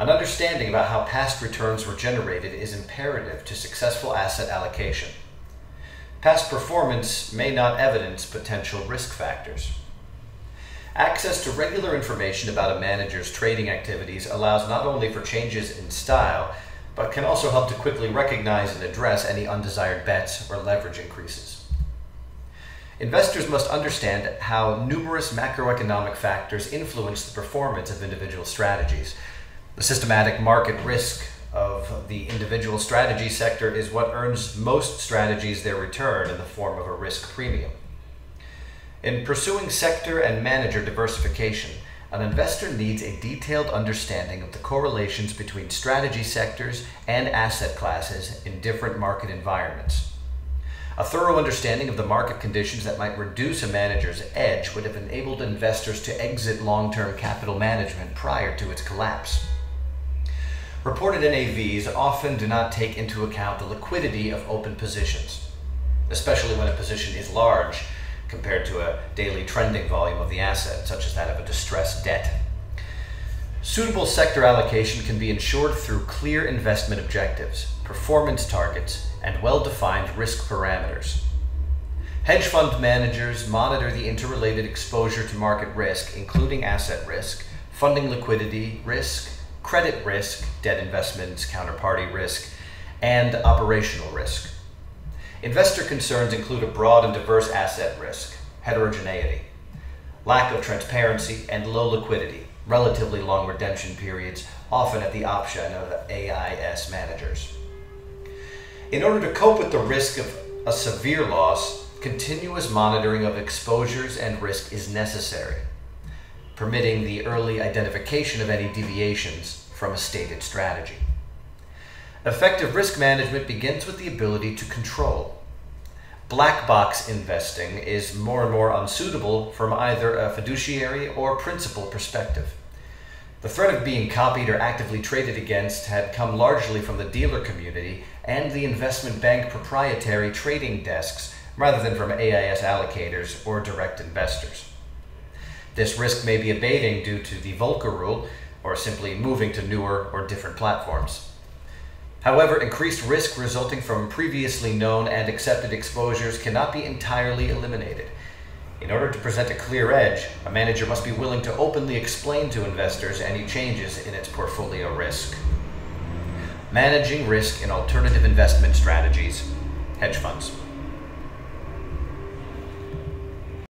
An understanding about how past returns were generated is imperative to successful asset allocation. Past performance may not evidence potential risk factors. Access to regular information about a manager's trading activities allows not only for changes in style, but can also help to quickly recognize and address any undesired bets or leverage increases. Investors must understand how numerous macroeconomic factors influence the performance of individual strategies. The systematic market risk of the individual strategy sector is what earns most strategies their return in the form of a risk premium. In pursuing sector and manager diversification, an investor needs a detailed understanding of the correlations between strategy sectors and asset classes in different market environments. A thorough understanding of the market conditions that might reduce a manager's edge would have enabled investors to exit long-term capital management prior to its collapse. Reported NAVs often do not take into account the liquidity of open positions, especially when a position is large compared to a daily trending volume of the asset, such as that of a distressed debt. Suitable sector allocation can be ensured through clear investment objectives, performance targets, and well-defined risk parameters. Hedge fund managers monitor the interrelated exposure to market risk, including asset risk, funding liquidity risk, credit risk, debt investments, counterparty risk, and operational risk. Investor concerns include a broad and diverse asset risk, heterogeneity, lack of transparency, and low liquidity, relatively long redemption periods, often at the option of AIS managers. In order to cope with the risk of a severe loss, continuous monitoring of exposures and risk is necessary, permitting the early identification of any deviations from a stated strategy. Effective risk management begins with the ability to control. Black box investing is more and more unsuitable from either a fiduciary or principal perspective. The threat of being copied or actively traded against had come largely from the dealer community and the investment bank proprietary trading desks rather than from AIS allocators or direct investors. This risk may be abating due to the Volcker rule or simply moving to newer or different platforms. However, increased risk resulting from previously known and accepted exposures cannot be entirely eliminated. In order to present a clear edge, a manager must be willing to openly explain to investors any changes in its portfolio risk. Managing risk in alternative investment strategies, hedge funds.